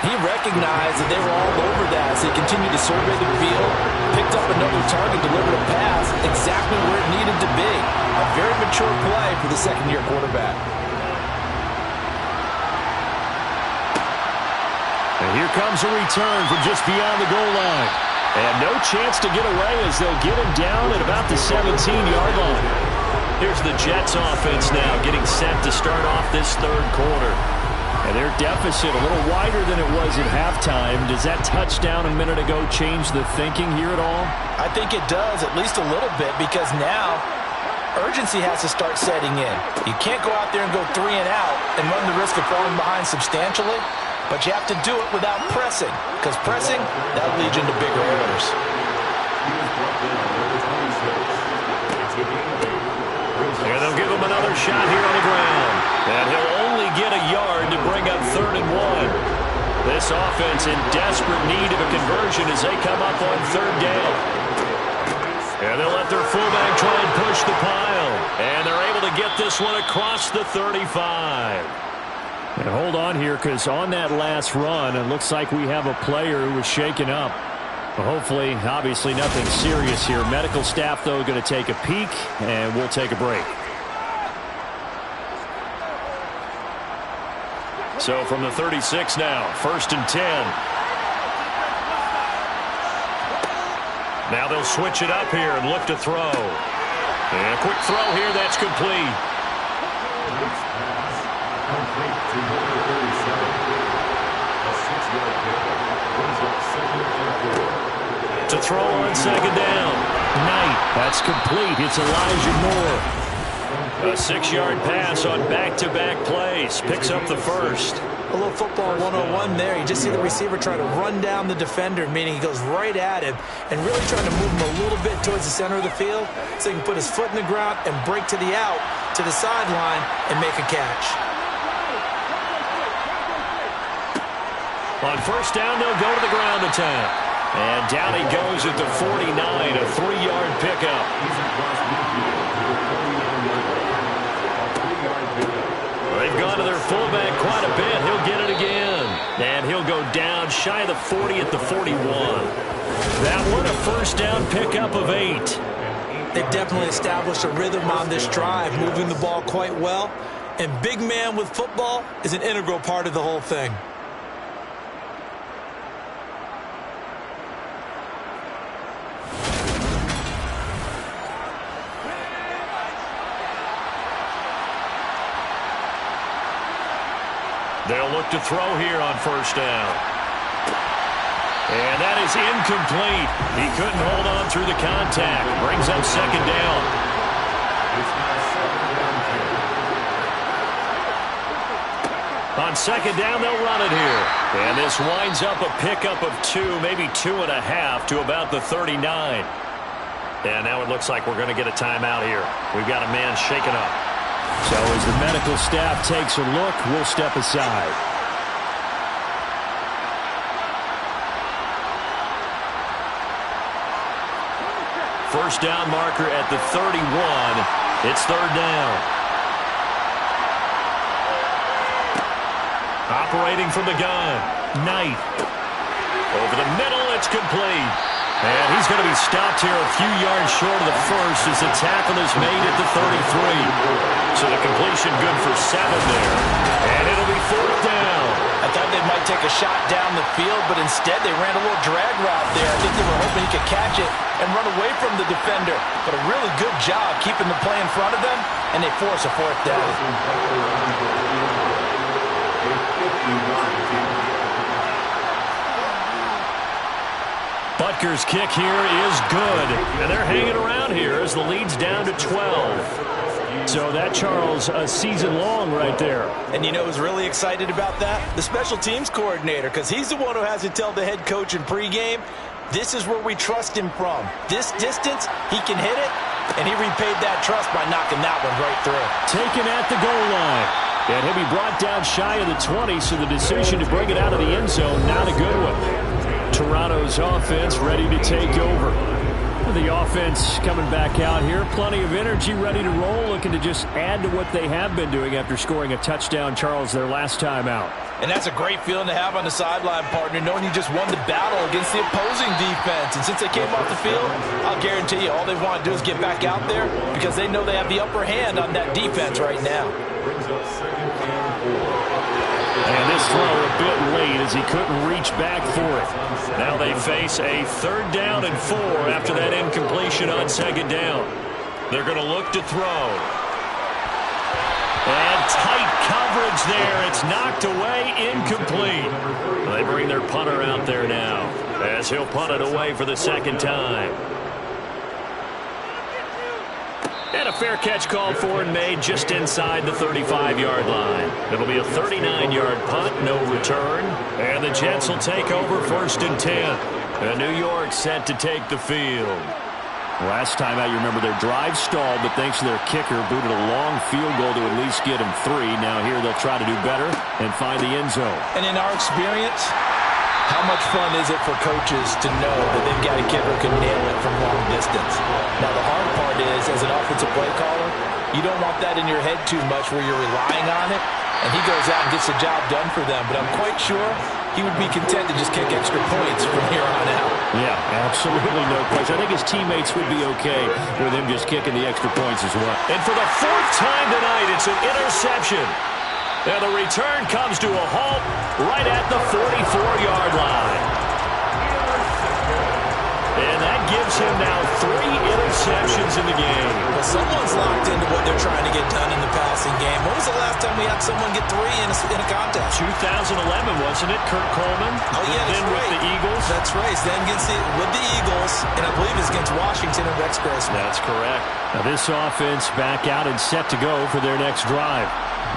He recognized that they were all over that as he continued to survey the field, picked up another target, delivered a pass exactly where it needed to be. A very mature play for the second-year quarterback. And here comes a return from just beyond the goal line. And no chance to get away as they'll get him down at about the 17-yard line. Here's the Jets offense now getting set to start off this third quarter. And their deficit a little wider than it was at halftime. Does that touchdown a minute ago change the thinking here at all? I think it does, at least a little bit, because now urgency has to start setting in. You can't go out there and go 3 and out and run the risk of falling behind substantially, but you have to do it without pressing, because pressing, that'll lead you into bigger errors. And they'll give him another shot here on the ground. And he'll only get a yard to bring up 3rd and 1. This offense in desperate need of a conversion as they come up on 3rd down. And they'll let their fullback try and push the pile. And they're able to get this one across the 35. And hold on here, because on that last run, it looks like we have a player who was shaken up. Well, hopefully, obviously nothing serious here. Medical staff, though, going to take a peek, and we'll take a break. So from the 36 now, 1st and 10. Now they'll switch it up here and look to throw. And a quick throw here, that's complete. Complete to number 37. A 6-yard pickup brings up 2nd and 4. To throw on 2nd down. Knight, that's complete. It's Elijah Moore. A 6-yard pass on back-to-back plays. Picks up the first. A little football 101 there. You just see the receiver try to run down the defender, meaning he goes right at him and really trying to move him a little bit towards the center of the field so he can put his foot in the ground and break to the out, to the sideline, and make a catch. On 1st down, they'll go to the ground attack. And down he goes at the 49, a 3-yard pickup. They've gone to their fullback quite a bit. He'll get it again. And he'll go down shy of the 40 at the 41. That one a 1st down pickup of 8. They've definitely established a rhythm on this drive, moving the ball quite well. And big man with football is an integral part of the whole thing. They'll look to throw here on 1st down. And that is incomplete. He couldn't hold on through the contact. Brings up 2nd down. On 2nd down, they'll run it here. And this winds up a pickup of 2, maybe 2.5 to about the 39. And now it looks like we're going to get a timeout here. We've got a man shaken up. So as the medical staff takes a look, we'll step aside. First down marker at the 31. It's 3rd down. Operating from the gun. Knight. Over the middle, it's complete. And he's going to be stopped here a few yards short of the first as the tackle is made at the 33. So the completion good for 7 there. And it'll be 4th down. I thought they might take a shot down the field, but instead they ran a little drag route there. I think they were hoping he could catch it and run away from the defender. But a really good job keeping the play in front of them, and they force a 4th down. Butker's kick here is good. And they're hanging around here as the lead's down to 12. So that, Charles, a season long right there. And you know who's really excited about that? The special teams coordinator, because he's the one who has to tell the head coach in pregame, this is where we trust him from. This distance, he can hit it, and he repaid that trust by knocking that one right through. Taken at the goal line. And he'll be brought down shy of the 20, so the decision to bring it out of the end zone, not a good one. Toronto's offense ready to take over. The offense coming back out here. Plenty of energy, ready to roll, looking to just add to what they have been doing after scoring a touchdown, Charles, their last time out. And that's a great feeling to have on the sideline, partner, knowing you just won the battle against the opposing defense. And since they came off the field, I'll guarantee you all they want to do is get back out there because they know they have the upper hand on that defense right now. And this throw a bit late as he couldn't reach back for it. Now they face a 3rd down and 4 after that incompletion on 2nd down. They're going to look to throw. And tight coverage there. It's knocked away, incomplete. They bring their punter out there now as he'll punt it away for the 2nd time. And a fair catch called for and made just inside the 35-yard line. It'll be a 39-yard punt, no return. And the Jets will take over 1st and 10. And New York set to take the field. Last time out, you remember their drive stalled, but thanks to their kicker, booted a long field goal to at least get them 3. Now here they'll try to do better and find the end zone. And in our experience, how much fun is it for coaches to know that they've got a kicker who can nail it from long distance? Now, the hard part is, as an offensive play caller, you don't want that in your head too much where you're relying on it, and he goes out and gets the job done for them. But I'm quite sure he would be content to just kick extra points from here on out. Yeah, absolutely no question. I think his teammates would be okay with him just kicking the extra points as well. And for the 4th time tonight, it's an interception. And the return comes to a halt right at the 44-yard line. And that gives him now 3 interceptions in the game. Well, someone's locked into what they're trying to get done in the passing game. When was the last time we had someone get 3 in a contest? 2011, wasn't it? Kurt Coleman. Oh, yeah, that's then right. with the Eagles. That's right. Then with the Eagles, and I believe it's against Washington and Rex Grossman. That's correct. Now this offense back out and set to go for their next drive.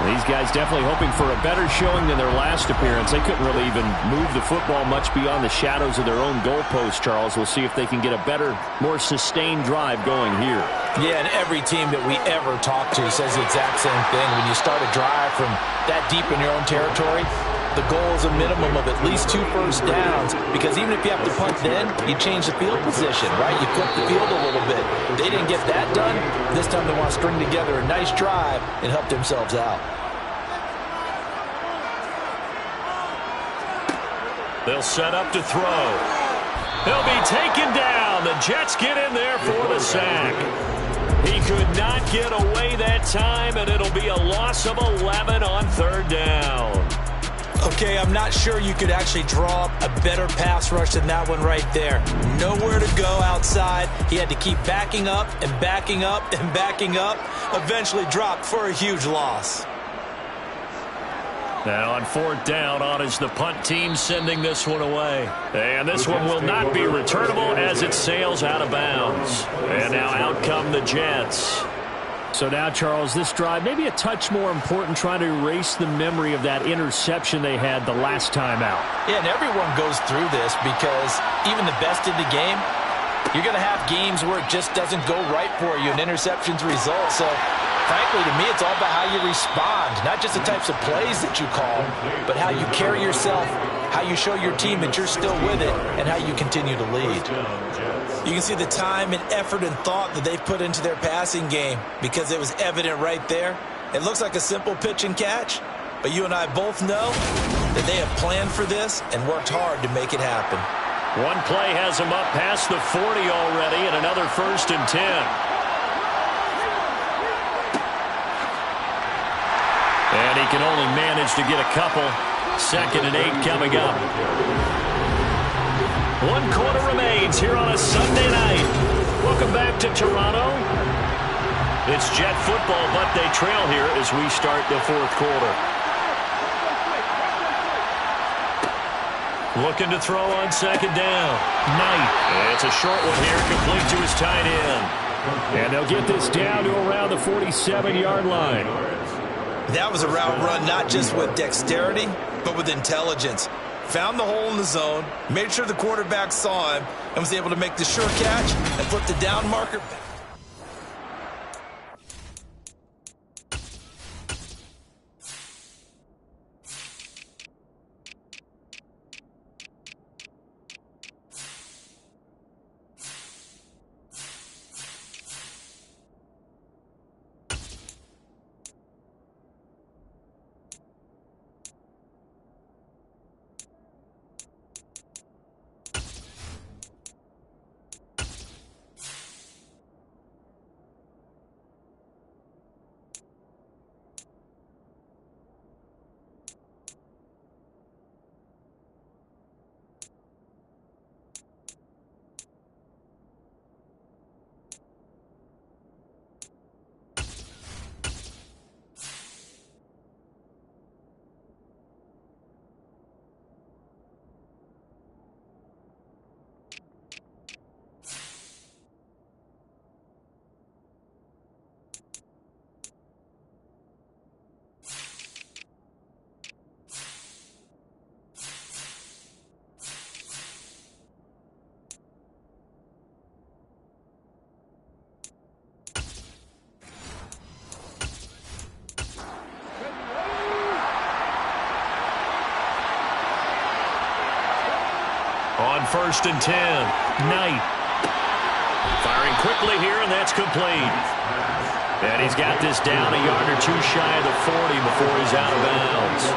These guys definitely hoping for a better showing than their last appearance. They couldn't really even move the football much beyond the shadows of their own goalpost, Charles. We'll see if they can get a better, more sustained drive going here. Yeah, and every team that we ever talk to says the exact same thing. When you start a drive from that deep in your own territory, the goal is a minimum of at least 2 first downs, because even if you have to punt then, you change the field position, right? You flip the field a little bit. They didn't get that done. This time they want to string together a nice drive and help themselves out. They'll set up to throw. They'll be taken down. The Jets get in there for the sack. He could not get away that time, and it'll be a loss of 11 on 3rd down. Okay, I'm not sure you could actually draw up a better pass rush than that one right there. Nowhere to go outside. He had to keep backing up and backing up and backing up. Eventually dropped for a huge loss. Now on 4th down, on is the punt team sending this one away. And this one will not be returnable as it sails out of bounds. And now out come the Jets. So now, Charles, this drive maybe a touch more important, trying to erase the memory of that interception they had the last time out. Yeah, and everyone goes through this because even the best in the game, you're going to have games where it just doesn't go right for you and interceptions result. So, frankly, to me, it's all about how you respond, not just the types of plays that you call, but how you carry yourself, how you show your team that you're still with it, and how you continue to lead. You can see the time and effort and thought that they've put into their passing game because it was evident right there. It looks like a simple pitch and catch, but you and I both know that they have planned for this and worked hard to make it happen. One play has him up past the 40 already, and another 1st and 10. And he can only manage to get a couple. 2nd and 8 coming up. 1 quarter remains here on a Sunday night. Welcome back to Toronto. It's Jet football, but they trail here as we start the 4th quarter. Looking to throw on 2nd down. Knight. It's a short one here, complete to his tight end. And they'll get this down to around the 47-yard line. That was a route run not just with dexterity, but with intelligence. Found the hole in the zone, made sure the quarterback saw him, and was able to make the sure catch and flip the down marker. 1st and 10. Knight. Firing quickly here, and that's complete. And he's got this down a yard or two shy of the 40 before he's out of bounds.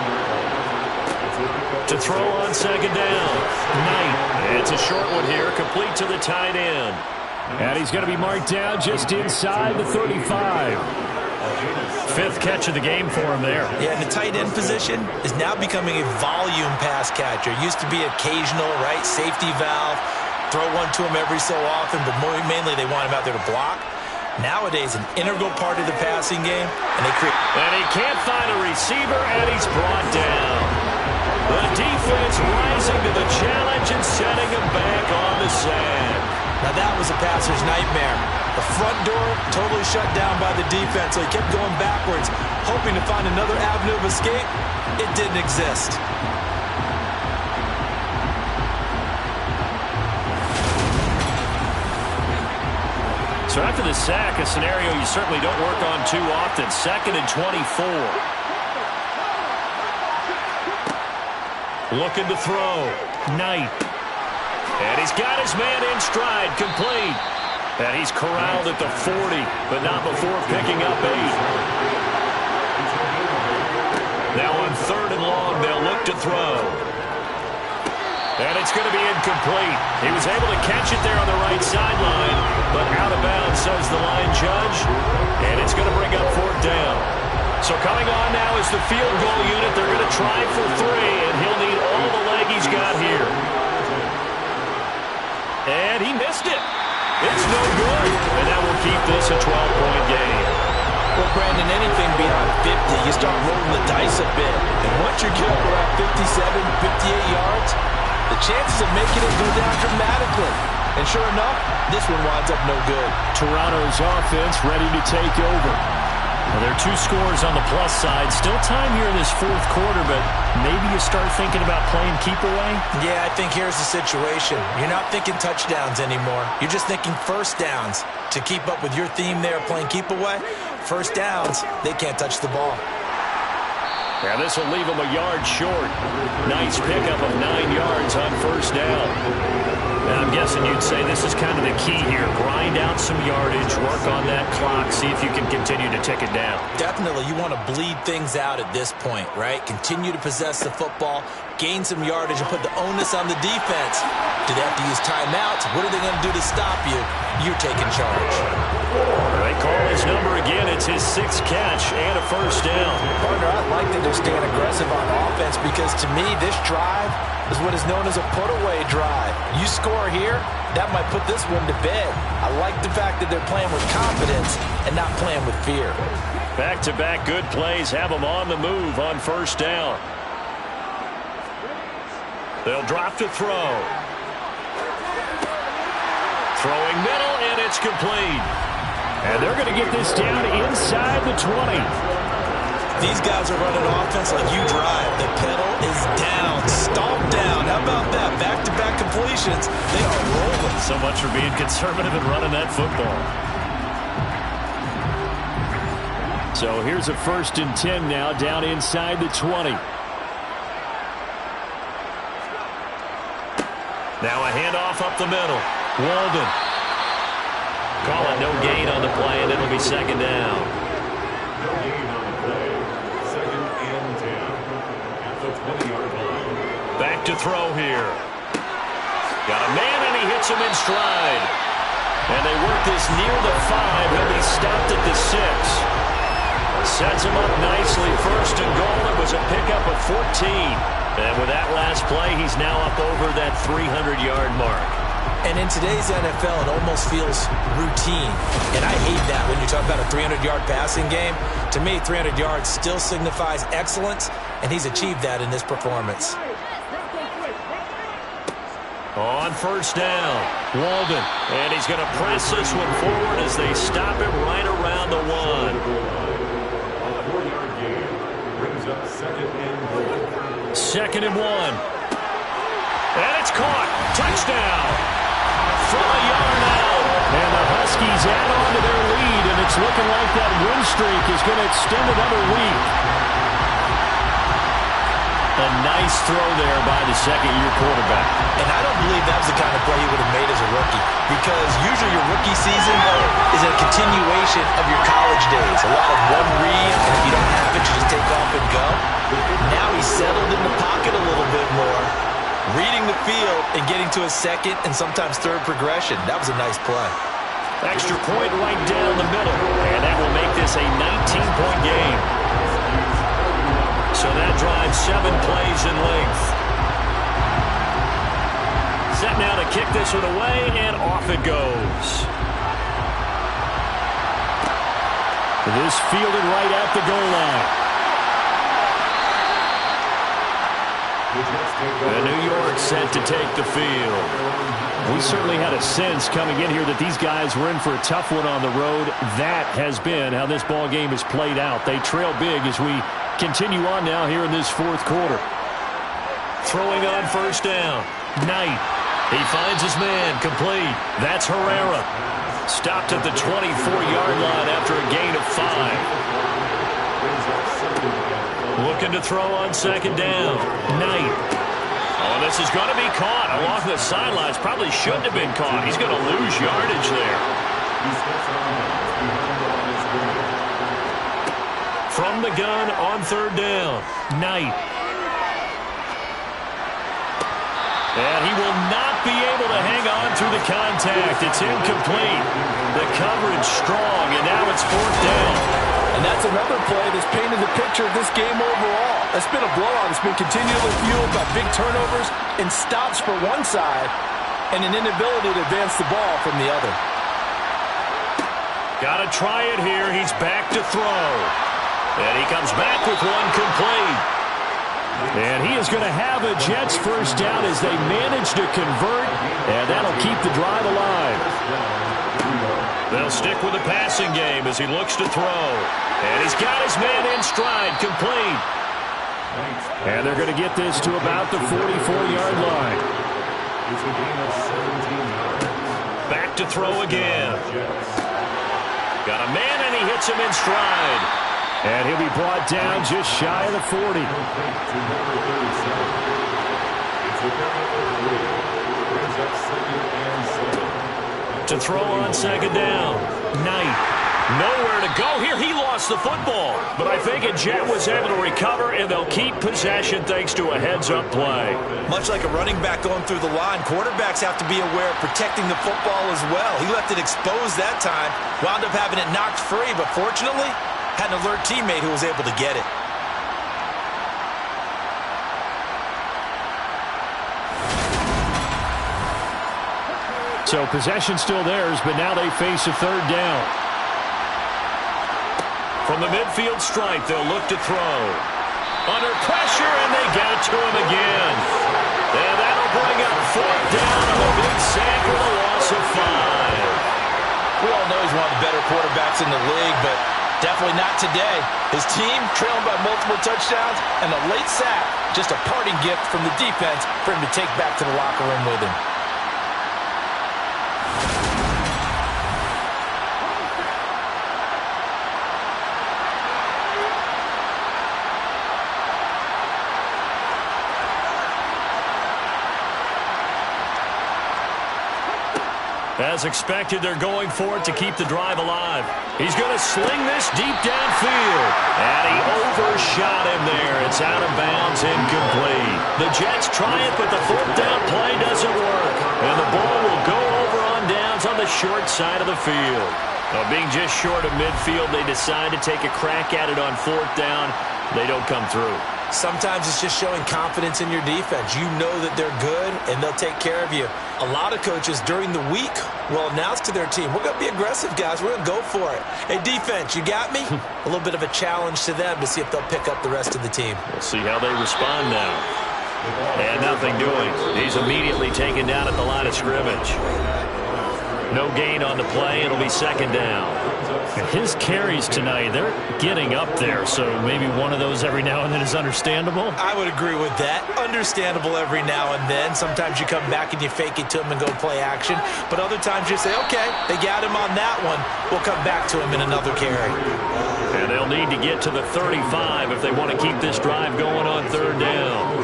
To throw on 2nd down. Knight. It's a short one here, complete to the tight end. And he's going to be marked down just inside the 35. 5th catch of the game for him there. Yeah, and the tight end position is now becoming a volume pass catcher. It used to be occasional, right? Safety valve. Throw one to him every so often, but mainly they want him out there to block. Nowadays, an integral part of the passing game, and they create. And he can't find a receiver, and he's brought down. The defense rising to the challenge and setting him back on the sand. Now that was a passer's nightmare. The front door totally shut down by the defense, so he kept going backwards, hoping to find another avenue of escape. It didn't exist. So after the sack, a scenario you certainly don't work on too often. 2nd and 24. Looking to throw. Knight. And he's got his man in stride, complete. And he's corralled at the 40, but not before picking up 8. Now on 3rd and long, they'll look to throw. And it's going to be incomplete. He was able to catch it there on the right sideline, but out of bounds, says the line judge. And it's going to bring up 4th down. So coming on now is the field goal unit. They're going to try for 3, and he'll need all the leg he's got here. And he missed it. It's no good. And that will keep this a 12-point game. Well, Brandon, anything beyond 50, you start rolling the dice a bit. And once you're getting around 57, 58 yards, the chances of making it go down dramatically. And sure enough, this one winds up no good. Toronto's offense ready to take over. Well, there are 2 scores on the plus side. Still time here in this 4th quarter, but maybe you start thinking about playing keep away? Yeah, I think here's the situation. You're not thinking touchdowns anymore. You're just thinking first downs. To keep up with your theme there, playing keep away, first downs, they can't touch the ball. Yeah, this will leave him a yard short. Nice pickup of 9 yards on 1st down. And I'm guessing you'd say this is kind of the key here. Grind out some yardage, work on that clock, see if you can continue to tick it down. Definitely, you want to bleed things out at this point, right? Continue to possess the football, gain some yardage, and put the onus on the defense. Do they have to use timeouts? What are they going to do to stop you? You're taking charge. They call his number again. It's his 6th catch and a 1st down. Partner, I like that they're staying aggressive on offense because, to me, this drive is what is known as a put-away drive. You score here, that might put this one to bed. I like the fact that they're playing with confidence and not playing with fear. Back-to-back good plays have them on the move on 1st down. They'll drop to throw. Throwing middle, and it's complete. And they're going to get this down inside the 20. These guys are running offense like you drive. The pedal is down, stomped down. How about that? Back-to-back completions. They are rolling. So much for being conservative and running that football. So here's a 1st and 10 now, down inside the 20. Now a handoff up the middle. Walden. Call it no gain on the play, and it'll be 2nd down. No gain on the play. 2nd and 10 at the 20-yard line. Back to throw here. Got a man, and he hits him in stride. And they work this near the 5. He'll be stopped at the 6. Sets him up nicely. 1st and goal. It was a pickup of 14. And with that last play, he's now up over that 300-yard mark. And in today's NFL, it almost feels routine. And I hate that when you talk about a 300-yard passing game. To me, 300 yards still signifies excellence, and he's achieved that in this performance. On 1st down, Walden. And he's going to press this one forward as they stop him right around the 1. A 4-yard gain brings up 2nd and 1. 2nd and 1. And it's caught. Touchdown. From a yard out. And the Huskies add on to their lead, and it's looking like that win streak is going to extend another week. A nice throw there by the second-year quarterback. And I don't believe that was the kind of play he would have made as a rookie, because usually your rookie season is a continuation of your college days. A lot of one read, and if you don't have it, you just take off and go. Now he's settled in the pocket a little bit more, reading the field and getting to a second and sometimes third progression. That was a nice play. Extra point right down the middle, and that will make this a 19-point game. So that drives 7 plays in length. Set now to kick this one away, and off it goes. This fielded right at the goal line. And New York set to take the field. We certainly had a sense coming in here that these guys were in for a tough one on the road. That has been how this ball game has played out. They trail big as we continue on now here in this fourth quarter. Throwing on first down. Knight. He finds his man. Complete. That's Herrera. Stopped at the 24-yard line after a gain of 5. Looking to throw on second down. Knight. Oh, this is going to be caught along the sidelines. Probably shouldn't have been caught. He's going to lose yardage there. From the gun on third down. Knight. And he will not be able to hang on through the contact. It's incomplete. The coverage strong, and now it's fourth down. And that's another play that's painted the picture of this game overall. It's been a blowout. It's been continually fueled by big turnovers and stops for one side and an inability to advance the ball from the other. Got to try it here. He's back to throw. And he comes back with one complete. And he is going to have a Jets first down as they manage to convert, and that'll keep the drive alive. They'll stick with the passing game as he looks to throw. And he's got his man in stride, complete. And they're going to get this to about the 44-yard line. Back to throw again. Got a man, and he hits him in stride. And he'll be brought down just shy of the 40. To throw on second down. Knight. Nowhere to go here. He lost the football. But I think Jet was able to recover, and they'll keep possession thanks to a heads-up play. Much like a running back going through the line, quarterbacks have to be aware of protecting the football as well. He left it exposed that time, wound up having it knocked free, but fortunately, had an alert teammate who was able to get it. So possession still theirs, but now they face a third down. From the midfield stripe, they'll look to throw. Under pressure, and they get it to him again. And that'll bring up fourth down on a big sack with a loss of 5. We all know he's one of the better quarterbacks in the league, but definitely not today. His team trailing by multiple touchdowns, and a late sack, just a parting gift from the defense for him to take back to the locker room with him. As expected, they're going for it to keep the drive alive. He's going to sling this deep downfield. And he overshot him there. It's out of bounds, incomplete. The Jets try it, but the fourth down play doesn't work. And the ball will go over on downs on the short side of the field. Now, being just short of midfield, they decide to take a crack at it on fourth down. They don't come through. Sometimes it's just showing confidence in your defense. You know that they're good, and they'll take care of you. A lot of coaches during the week will announce to their team, we're going to be aggressive, guys. We're going to go for it. Hey, defense, you got me? A little bit of a challenge to them to see if they'll pick up the rest of the team. We'll see how they respond now. And nothing doing. He's immediately taken down at the line of scrimmage. No gain on the play. It'll be second down. His carries tonight, they're getting up there, so maybe one of those every now and then is understandable. I would agree with that. Understandable every now and then. Sometimes you come back and you fake it to him and go play action. But other times you say, okay, they got him on that one. We'll come back to him in another carry. And And they'll need to get to the 35 if they want to keep this drive going on third down.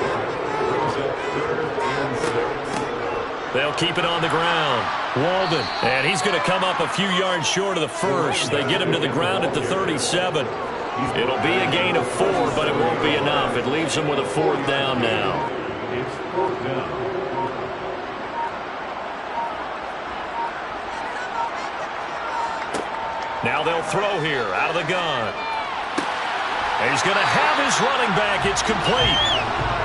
They'll keep it on the ground. Walden, and he's going to come up a few yards short of the first. They get him to the ground at the 37. It'll be a gain of 4, but it won't be enough. It leaves him with a 4th down now. It's 4th down. Now they'll throw here out of the gun. And he's going to have his running back. It's complete.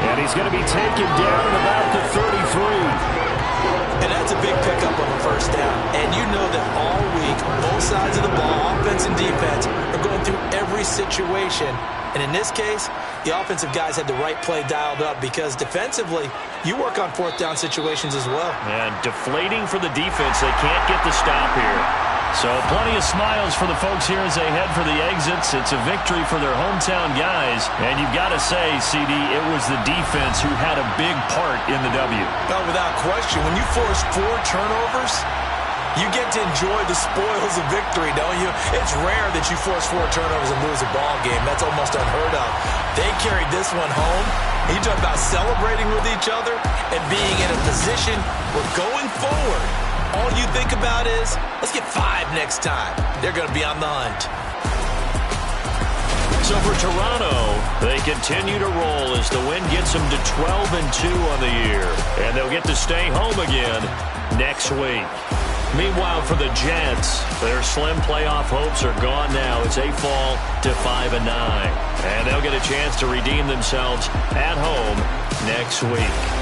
And he's going to be taken down at about the 33. And that's a big pickup on the first down. And you know that all week, both sides of the ball, offense and defense, are going through every situation. And in this case, the offensive guys had the right play dialed up because defensively, you work on 4th down situations as well. And deflating for the defense. They can't get the stop here. So plenty of smiles for the folks here as they head for the exits. It's a victory for their hometown guys. And you've got to say, CD, it was the defense who had a big part in the W. No, without question. When you force 4 turnovers, you get to enjoy the spoils of victory, don't you? It's rare that you force 4 turnovers and lose a ball game. That's almost unheard of. They carried this one home. You talk about celebrating with each other and being in a position where going forward, all you think about is, let's get 5 next time. They're going to be on the hunt. So for Toronto, they continue to roll as the win gets them to 12-2 on the year. And they'll get to stay home again next week. Meanwhile, for the Jets, their slim playoff hopes are gone now as they fall to 5-9. And they'll get a chance to redeem themselves at home next week.